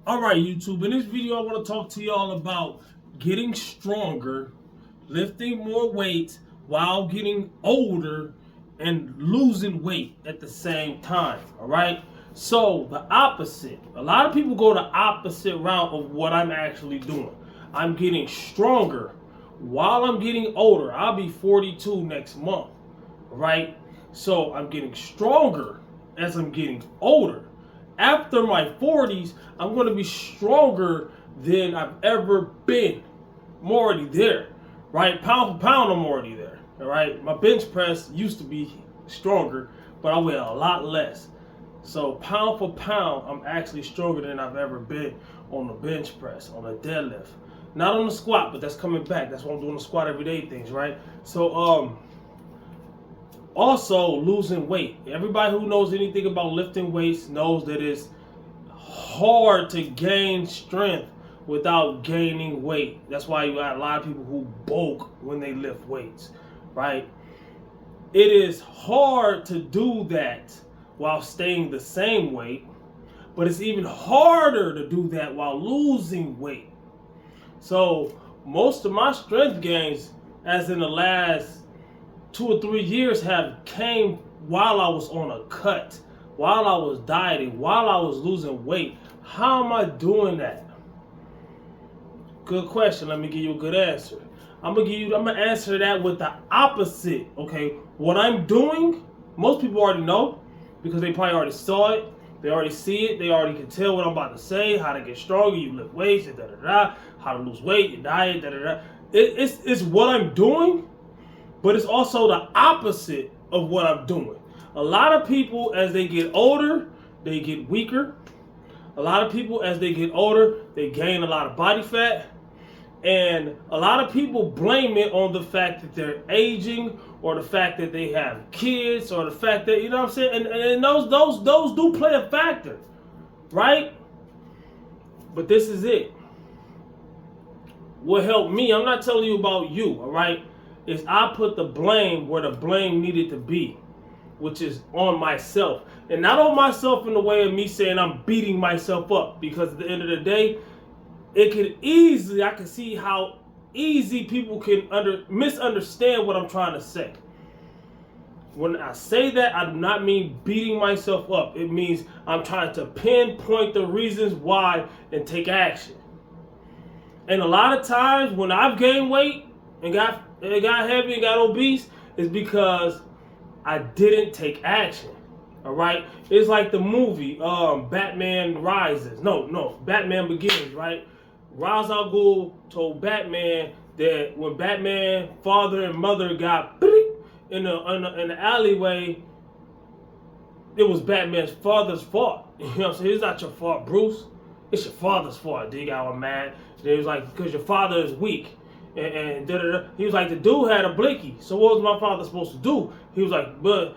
Alright, YouTube, in this video I want to talk to y'all about getting stronger, lifting more weight while getting older, and losing weight at the same time. Alright? So, the opposite. A lot of people go the opposite route of what I'm actually doing. I'm getting stronger while I'm getting older. I'll be 42 next month. Right? So, I'm getting stronger as I'm getting older. After my 40s, I'm going to be stronger than I've ever been. I'm already there, right? Pound for pound, I'm already there, all right? My bench press used to be stronger, but I weigh a lot less. So pound for pound, I'm actually stronger than I've ever been on the bench press, on the deadlift. Not on the squat, but that's coming back. That's what I'm doing, the squat everyday things, right? So, also, losing weight. Everybody who knows anything about lifting weights knows that it's hard to gain strength without gaining weight. That's why you got a lot of people who bulk when they lift weights, right? It is hard to do that while staying the same weight, but it's even harder to do that while losing weight. So, most of my strength gains, as in the last 2 or 3 years, have came while I was on a cut, while I was dieting, while I was losing weight. How am I doing that? Good question. Let me give you a good answer. I'm gonna answer that with the opposite. Okay, what I'm doing, most people already know because they probably already saw it. They already see it. They already can tell what I'm about to say. How to get stronger, you lift weights, da da da. How to lose weight, your diet, da da da. It's what I'm doing. But it's also the opposite of what I'm doing. A lot of people, as they get older, they get weaker. A lot of people, as they get older, they gain a lot of body fat. And a lot of people blame it on the fact that they're aging, or the fact that they have kids, or the fact that, you know what I'm saying? And those do play a factor, right? But this is it. What helped me, I'm not telling you about you, all right? Is I put the blame where the blame needed to be, which is on myself. And not on myself in the way of me saying I'm beating myself up, because at the end of the day, I can see how easy people can misunderstand what I'm trying to say. When I say that, I do not mean beating myself up. It means I'm trying to pinpoint the reasons why and take action. And a lot of times when I've gained weight and got heavy and got obese, is because I didn't take action. All right, it's like the movie Batman Rises. No, Batman Begins. Right, Ra's al Ghul told Batman that when Batman father and mother got in the alleyway, it was Batman's father's fault. You know what I'm saying? It's not your fault, Bruce. It's your father's fault. Dig out, man. It was like, because your father is weak. And he was like, the dude had a blicky. So what was my father supposed to do? He was like, but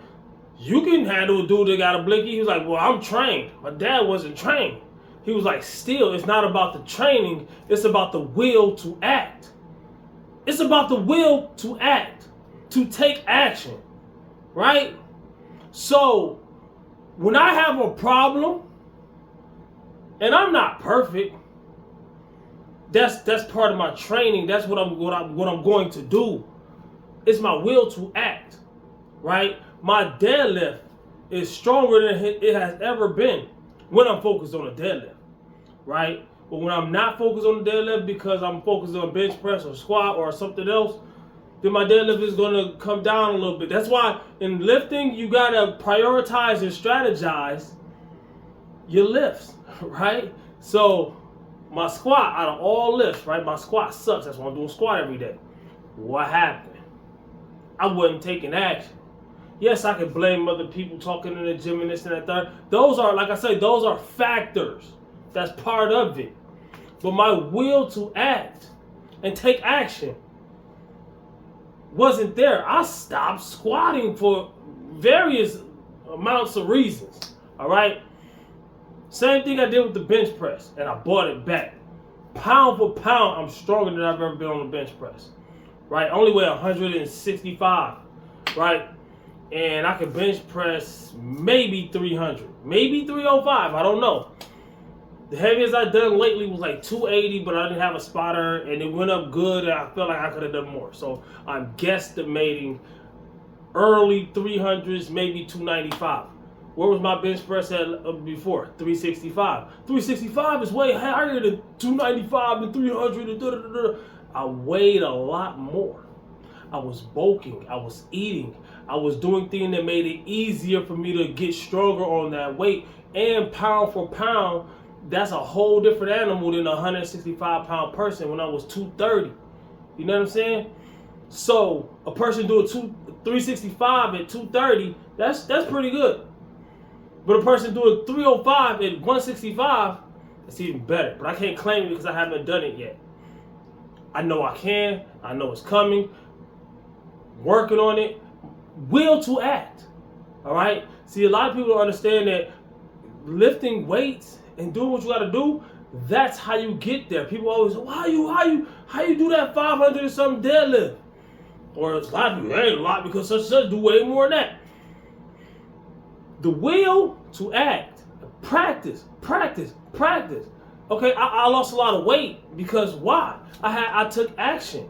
you can handle a dude that got a blicky. He was like, well, I'm trained. My dad wasn't trained. He was like, still, it's not about the training. It's about the will to act. It's about the will to act, to take action, right? So when I have a problem, and I'm not perfect, that's part of my training. That's what I'm going to do. It's my will to act, right? My deadlift is stronger than it has ever been when I'm focused on a deadlift, right? But when I'm not focused on the deadlift because I'm focused on bench press or squat or something else, then my deadlift is going to come down a little bit. That's why in lifting, you got to prioritize and strategize your lifts, right? So my squat, out of all lifts, right? My squat sucks. That's why I'm doing squat every day. What happened? I wasn't taking action. Yes, I can blame other people talking in the gym and this and that third. Those are, like I say, those are factors. That's part of it. But my will to act and take action wasn't there. I stopped squatting for various amounts of reasons. All right? Same thing I did with the bench press, and I bought it back. Pound for pound, I'm stronger than I've ever been on the bench press. Right? I only weigh 165. Right? And I can bench press maybe 300. Maybe 305. I don't know. The heaviest I've done lately was like 280, but I didn't have a spotter, and it went up good, and I felt like I could have done more. So I'm guesstimating early 300s, maybe 295. Where was my bench press at before? 365. 365 is way higher than 295 and 300 and da-da-da-da. I weighed a lot more. I was bulking. I was eating. I was doing things that made it easier for me to get stronger on that weight. And pound for pound, that's a whole different animal than a 165-pound person when I was 230. You know what I'm saying? So a person doing 365 at 230, that's pretty good. But a person doing 305 at 165, that's even better. But I can't claim it because I haven't done it yet. I know I can. I know it's coming. Working on it. Will to act. All right? See, a lot of people don't understand that lifting weights and doing what you got to do, that's how you get there. People always say, how you do that 500 and something deadlift? Or it's a lot of people, ain't a lot because such do way more than that. The will to act, practice. Okay, I lost a lot of weight because why? I took action.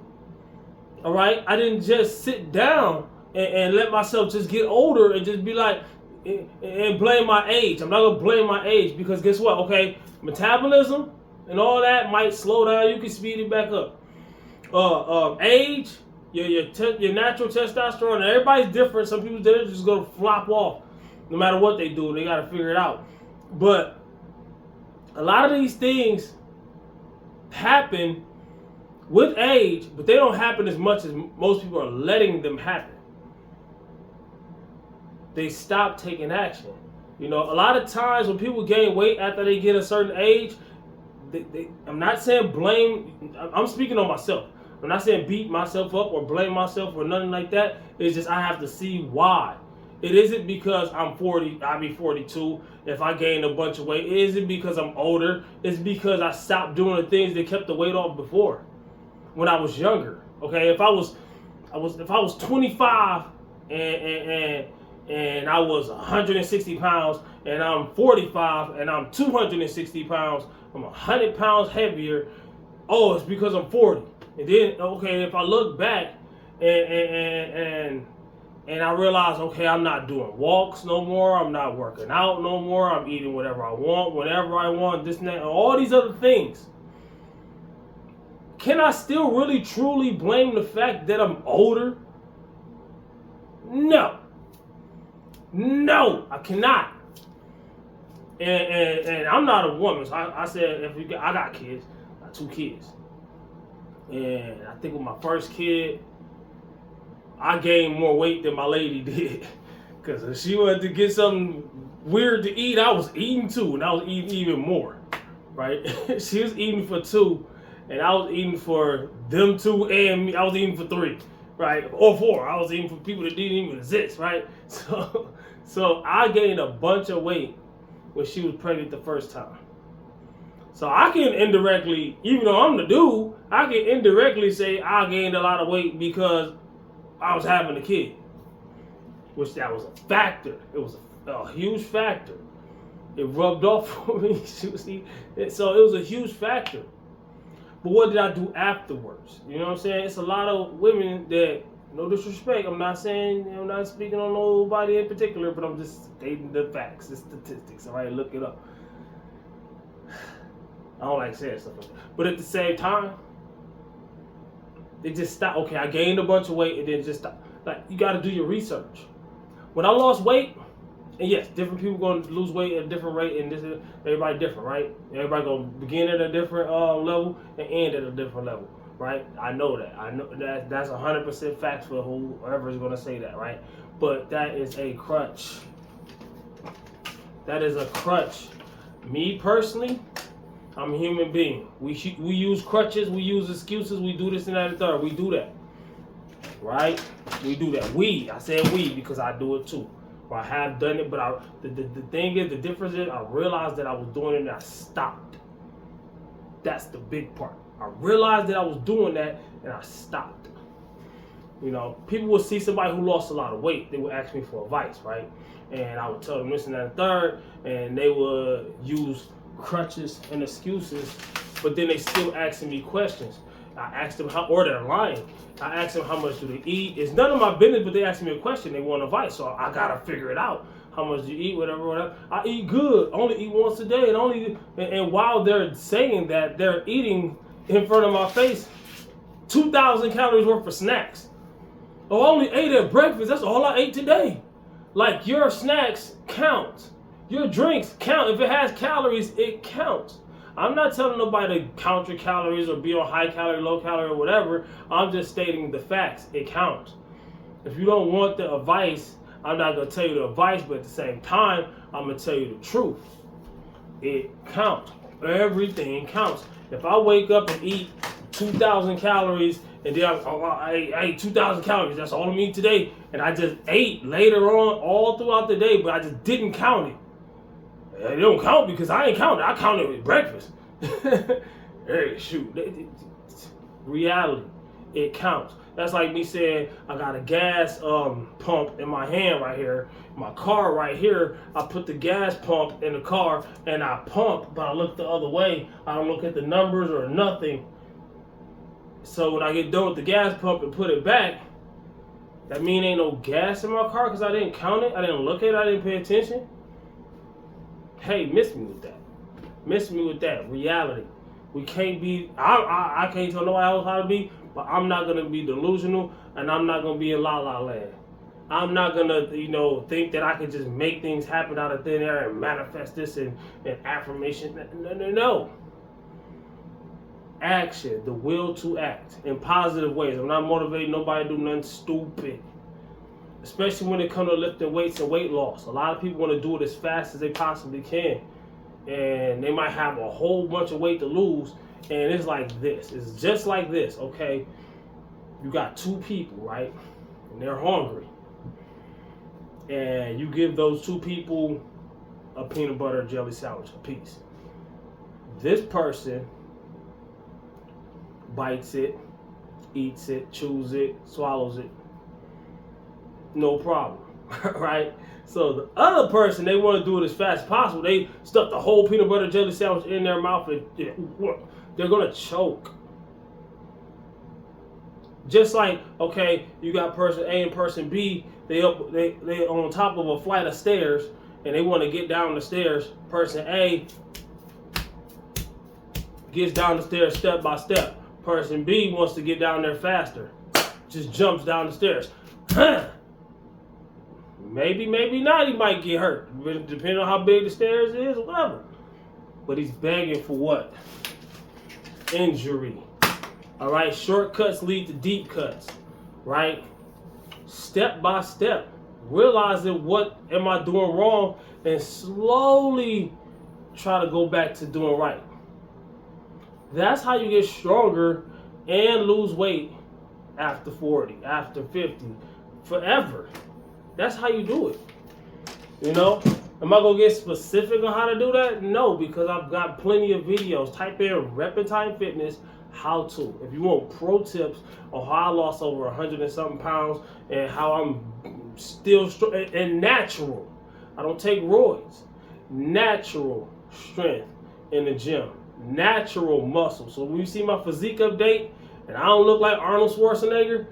All right, I didn't just sit down and let myself just get older and just be like and blame my age. I'm not gonna blame my age because guess what? Okay, metabolism and all that might slow down. You can speed it back up. Age, your natural testosterone. Everybody's different. Some people they're just gonna flop off. No matter what they do, they got to figure it out. But a lot of these things happen with age, but they don't happen as much as most people are letting them happen. They stop taking action. You know, a lot of times when people gain weight after they get a certain age, I'm not saying blame, I'm speaking on myself. I'm not saying beat myself up or blame myself or nothing like that. It's just I have to see why. It isn't because I'm 40, I'll be 42 if I gain a bunch of weight. It isn't because I'm older. It's because I stopped doing the things that kept the weight off before when I was younger. Okay, if I was 25 and I was 160 pounds and I'm 45 and I'm 260 pounds, I'm 100 pounds heavier. Oh, it's because I'm 40. And then, okay, if I look back and I realize, okay, I'm not doing walks no more. I'm not working out no more. I'm eating whatever I want, whenever I want, this and that, and all these other things. Can I still really, truly blame the fact that I'm older? No. No, I cannot. And I'm not a woman. So I said, I got kids. I got 2 kids. And I think with my first kid, I gained more weight than my lady did. Because if she wanted to get something weird to eat, I was eating too. And I was eating even more. Right? She was eating for 2. And I was eating for them 2 and me. I was eating for 3. Right? Or 4. I was eating for people that didn't even exist. Right? So I gained a bunch of weight when she was pregnant the first time. So I can indirectly, even though I'm the dude, I can indirectly say I gained a lot of weight because I was having a kid, which that was a factor. It was a huge factor. It rubbed off for me. So it was a huge factor. But what did I do afterwards? You know what I'm saying? It's a lot of women that, no disrespect, I'm not speaking on nobody in particular, but I'm just stating the facts, the statistics. All right, look it up. I don't like saying stuff like that. But at the same time, it just stopped. Okay, I gained a bunch of weight and then just stopped. Like, you got to do your research. When I lost weight, and yes, different people going to lose weight at a different rate, and everybody different, right? Everybody going to begin at a different level and end at a different level, right? I know that. I know that's 100% facts for whoever is going to say that, right? But that is a crutch. That is a crutch. Me personally, I'm a human being. We use crutches, we use excuses, we do this and that and third. We do that, right? We do that. I said we because I do it too. Or I have done it, but the thing is, the difference is I realized that I was doing it and I stopped. That's the big part. I realized that I was doing that and I stopped. You know, people would see somebody who lost a lot of weight, they would ask me for advice, right? And I would tell them this and that and third, and they would use crutches and excuses, but then they still asking me questions. I asked them how, or they're lying. I asked them how much do they eat. It's none of my business, but they asked me a question. They want advice, so I gotta figure it out. How much do you eat? Whatever. I eat good. Only eat once a day, and while they're saying that, they're eating in front of my face 2,000 calories worth of snacks. Oh, I only ate at breakfast. That's all I ate today. Like, your snacks count. Your drinks count. If it has calories, it counts. I'm not telling nobody to count your calories or be on high calorie, low calorie, or whatever. I'm just stating the facts. It counts. If you don't want the advice, I'm not going to tell you the advice, but at the same time, I'm going to tell you the truth. It counts. Everything counts. If I wake up and eat 2,000 calories, and then I ate 2,000 calories, that's all I eat today, and I just ate later on all throughout the day, but I just didn't count it. It don't count because I ain't counted. I counted with breakfast. Hey, shoot. Reality. It counts. That's like me saying I got a gas pump in my hand right here. My car right here. I put the gas pump in the car and I pump, but I look the other way. I don't look at the numbers or nothing. So when I get done with the gas pump and put it back, that mean ain't no gas in my car because I didn't count it. I didn't look at it. I didn't pay attention. Hey, miss me with that. Miss me with that. Reality. We can't be, I can't tell nobody else how to be, but I'm not going to be delusional, and I'm not going to be in la-la land. I'm not going to, think that I can just make things happen out of thin air and manifest this in affirmation. No. Action, the will to act in positive ways. I'm not motivating nobody to do nothing stupid. Especially when it comes to lifting weights and weight loss. A lot of people want to do it as fast as they possibly can. And they might have a whole bunch of weight to lose. And it's like this. It's just like this, okay? You got two people, right? And they're hungry. And you give those two people a peanut butter and jelly sandwich apiece. This person bites it, eats it, chews it, swallows it. No problem, right? So the other person, they want to do it as fast as possible. They stuff the whole peanut butter jelly sandwich in their mouth and they're going to choke. Just like, okay, you got person A and person B, they on top of a flight of stairs and they want to get down the stairs. Person A gets down the stairs step by step. Person B wants to get down there faster. Just jumps down the stairs. Maybe not, he might get hurt. Depending on how big the stairs is or whatever. But he's begging for what? Injury. All right, shortcuts lead to deep cuts. Right? Step by step. Realizing what am I doing wrong and slowly try to go back to doing right. That's how you get stronger and lose weight after 40, after 50, forever. That's how you do it. Am I going to get specific on how to do that? No, because I've got plenty of videos. Type in Repentime Fitness how to. If you want pro tips on how I lost over 100 and something pounds and how I'm still and natural. I don't take roids. Natural strength in the gym. Natural muscle. So when you see my physique update and I don't look like Arnold Schwarzenegger,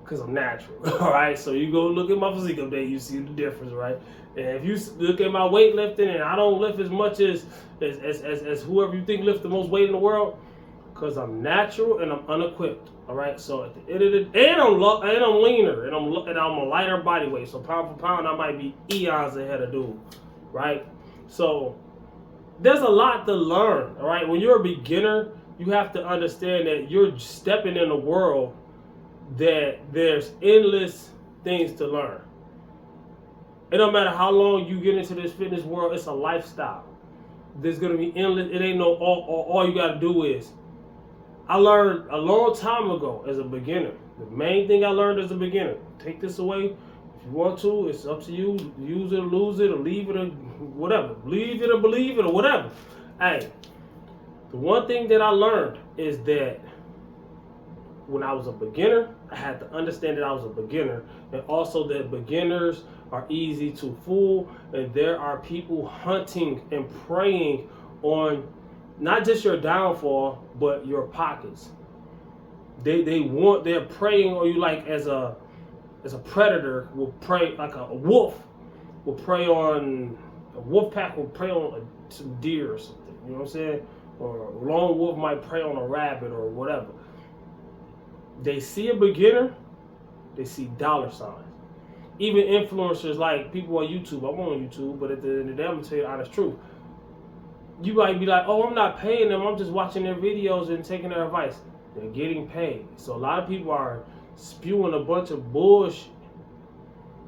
because I'm natural. All right, so you go look at my physique update, you see the difference, right? And if you look at my weightlifting and I don't lift as much as whoever you think lifts the most weight in the world, because I'm natural and I'm unequipped. All right, so at the end of the day, and I'm leaner and I'm a lighter body weight. So pound for pound, I might be eons ahead of dude, right? So there's a lot to learn. All right, when you're a beginner, you have to understand that you're stepping in a world that there's endless things to learn. It don't matter how long you get into this fitness world, it's a lifestyle. There's gonna be endless. It ain't no all you gotta do is. I learned a long time ago as a beginner. The main thing I learned as a beginner, take this away if you want to, it's up to you. Use it or lose it or leave it or whatever. Leave it or believe it or whatever. Hey, the one thing that I learned is that when I was a beginner, I had to understand that I was a beginner, and also that beginners are easy to fool, and there are people hunting and preying on not just your downfall, but your pockets. They're preying on you like as a predator will prey, like a wolf will prey on, a wolf pack will prey on some deer or something. You know what I'm saying? Or a lone wolf might prey on a rabbit or whatever. They see a beginner, they see dollar signs. Even influencers like people on YouTube. I'm on YouTube, but at the end of the day, I'm gonna tell you the honest truth. You might be like, oh, I'm not paying them. I'm just watching their videos and taking their advice. They're getting paid. So a lot of people are spewing a bunch of bullshit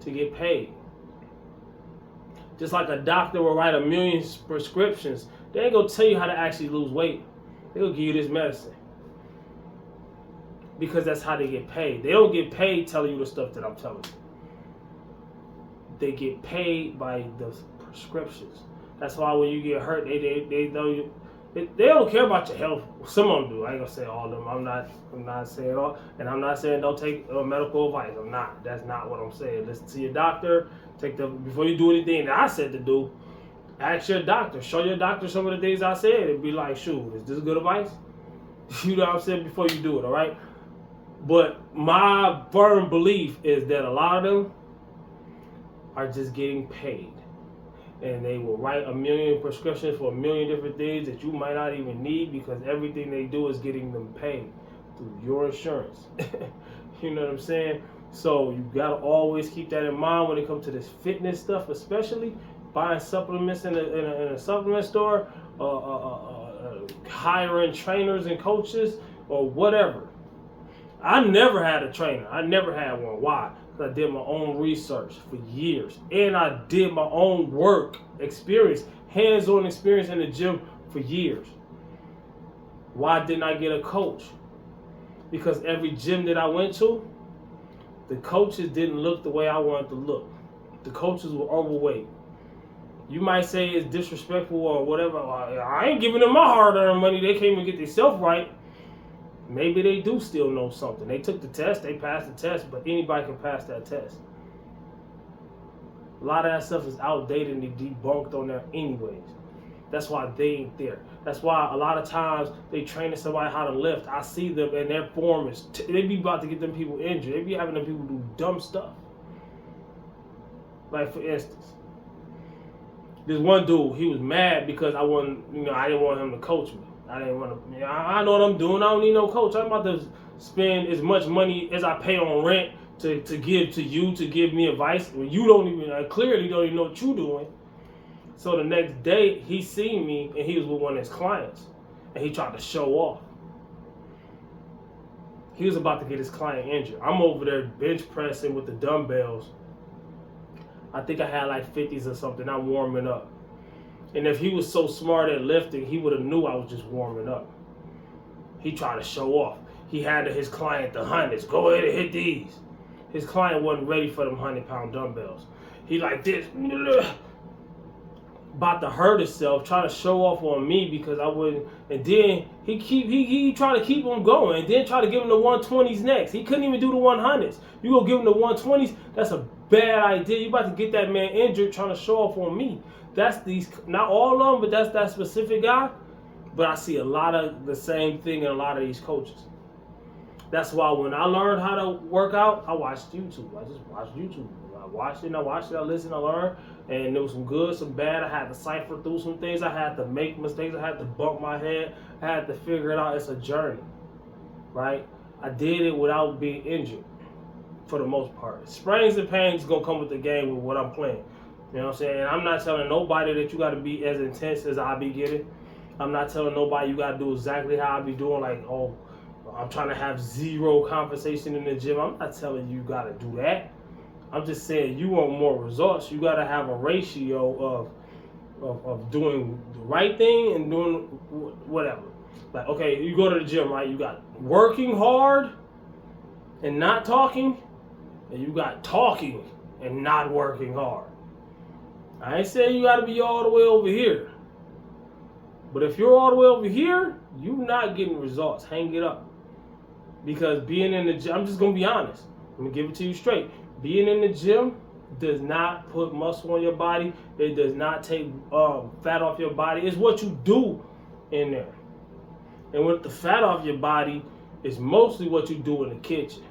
to get paid. Just like a doctor will write 1 million prescriptions, they ain't gonna tell you how to actually lose weight. They gonna give you this medicine. Because that's how they get paid. They don't get paid telling you the stuff that I'm telling you. They get paid by the prescriptions. That's why when you get hurt, they know you. They don't care about your health. Some of them do. I ain't gonna say all of them. I'm not saying all, and I'm not saying don't take medical advice. I'm not. That's not what I'm saying. Listen to your doctor. Before you do anything that I said to do, ask your doctor. Show your doctor some of the things I said and be like, shoot, is this good advice? You know what I'm saying? Before you do it, all right? But my firm belief is that a lot of them are just getting paid. And they will write 1 million prescriptions for 1 million different things that you might not even need, because everything they do is getting them paid through your insurance. You know what I'm saying? So you gotta always keep that in mind when it comes to this fitness stuff, especially buying supplements in a supplement store, hiring trainers and coaches or whatever. I never had a trainer. I never had one. Why? Because I did my own research for years. And I did my own work experience, hands-on experience in the gym for years. Why didn't I get a coach? Because every gym that I went to, the coaches didn't look the way I wanted to look. The coaches were overweight. You might say it's disrespectful or whatever. I ain't giving them my hard-earned money. They can't even get themselves right. Maybe they do still know something. They took the test, they passed the test, but anybody can pass that test. A lot of that stuff is outdated and debunked on there anyways. That's why they ain't there. That's why a lot of times they training somebody how to lift. I see them and their form is, they be about to get them people injured. They be having them people do dumb stuff. Like for instance, this one dude, he was mad because I didn't want him to coach me. I didn't want to. I know what I'm doing. I don't need no coach. I'm about to spend as much money as I pay on rent to give to you to give me advice when you don't even clearly don't even know what you're doing. So the next day he seen me and he was with one of his clients and he tried to show off. He was about to get his client injured. I'm over there bench pressing with the dumbbells. I think I had like 50s or something. I'm warming up. And if he was so smart at lifting, he would have knew I was just warming up. He tried to show off. He had his client the 100s. Go ahead and hit these. His client wasn't ready for them 100-pound dumbbells. He like this, about to hurt himself, trying to show off on me because I wouldn't. And then he tried to keep him going, and then try to give him the 120s next. He couldn't even do the 100s. You go give him the 120s, that's a bad idea. You about to get that man injured trying to show off on me. That's these, not all of them, but that's that specific guy. But I see a lot of the same thing in a lot of these coaches. That's why when I learned how to work out, I watched YouTube. I just watched YouTube. I watched it, I listened, I learned. And there was some good, some bad. I had to cipher through some things. I had to make mistakes. I had to bump my head. I had to figure it out. It's a journey, right? I did it without being injured for the most part. Sprains and pains going to come with the game with what I'm playing. You know what I'm saying? And I'm not telling nobody that you got to be as intense as I be getting. I'm not telling nobody you got to do exactly how I be doing. Like, oh, I'm trying to have zero conversation in the gym. I'm not telling you got to do that. I'm just saying you want more results. You got to have a ratio of doing the right thing and doing whatever. Like, okay, you go to the gym, right? You got working hard and not talking, and you got talking and not working hard. I ain't saying you got to be all the way over here. But if you're all the way over here, you're not getting results. Hang it up. Because being in the gym, I'm just going to be honest. I'm going to give it to you straight. Being in the gym does not put muscle on your body. It does not take fat off your body. It's what you do in there. And with the fat off your body, it's mostly what you do in the kitchen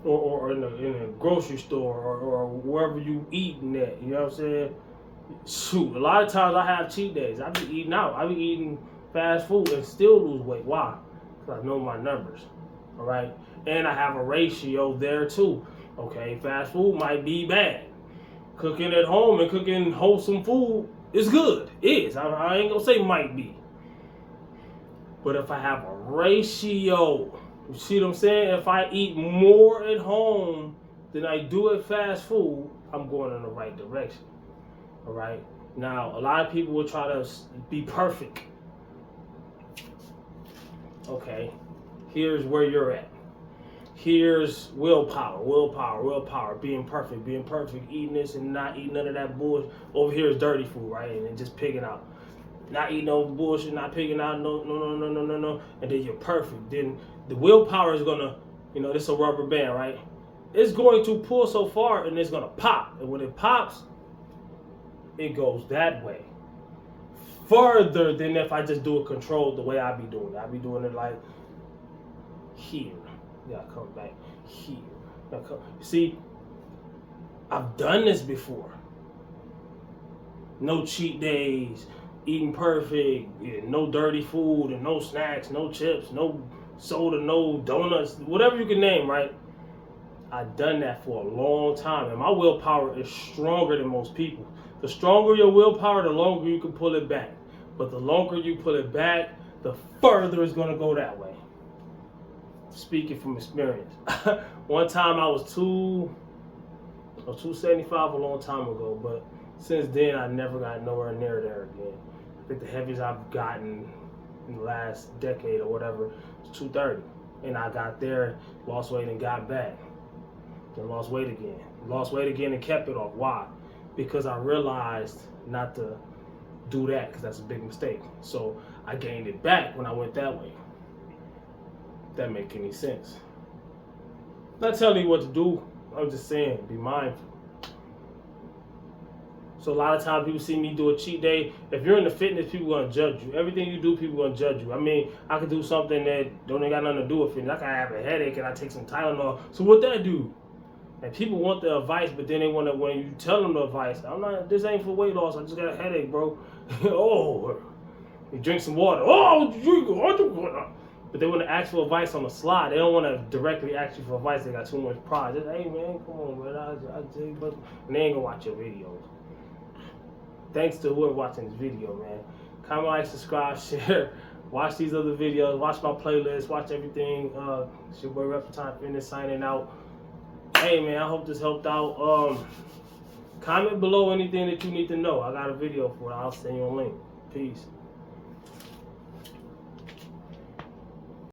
or in a grocery store or wherever you eating at. You know what I'm saying? Shoot, a lot of times I have cheat days. I be eating out. I be eating fast food and still lose weight. Why? Because I know my numbers. All right? And I have a ratio there too. Okay, fast food might be bad. Cooking at home and cooking wholesome food is good. Is. I ain't gonna say might be. But if I have a ratio, you see what I'm saying? If I eat more at home than I do at fast food, I'm going in the right direction. All right? Now, a lot of people will try to be perfect. Okay, here's where you're at. Here's willpower, being perfect, eating this and not eating none of that bullshit. Over here is dirty food, right? And just picking out. Not eating no bullshit, not picking out no. And then you're perfect. Then the willpower is gonna, this is a rubber band, right? It's going to pull so far and it's gonna pop. And when it pops, it goes that way. Further than if I just do it controlled the way I be doing it. I be doing it like here. Yeah, come back here. See, I've done this before. No cheat days, eating perfect, no dirty food, and no snacks, no chips, no soda, no donuts, whatever you can name, right? I've done that for a long time, and my willpower is stronger than most people. The stronger your willpower, the longer you can pull it back. But the longer you pull it back, the further it's going to go that way. Speaking from experience. One time I was 275 a long time ago, but since then I never got nowhere near there again. I think the heaviest I've gotten in the last decade or whatever was 230. And I got there, lost weight and got back. Then lost weight again. Lost weight again and kept it off. Why? Because I realized not to do that because that's a big mistake. So I gained it back when I went that way. If that make any sense. Not telling you what to do. I'm just saying, be mindful. So a lot of times people see me do a cheat day. If you're in the fitness, people are gonna judge you. Everything you do, people are gonna judge you. I mean, I could do something that don't even got nothing to do with fitness. I could have a headache and I take some Tylenol. So what that do? And people want the advice, but then they want to, when you tell them the advice, this ain't for weight loss. I just got a headache, bro. Oh, you drink some water. Oh, you drink water. But they want to ask for advice on the slide. They don't want to directly ask you for advice. They got too much pride. Just, hey, man, come on, man. And they ain't going to watch your videos. Thanks to whoever watching this video, man. Comment, like, subscribe, share. Watch these other videos. Watch my playlist. Watch everything. It's your boy Reptile Fitness signing out. Hey, man, I hope this helped out. Comment below anything that you need to know. I got a video for it. I'll send you a link. Peace.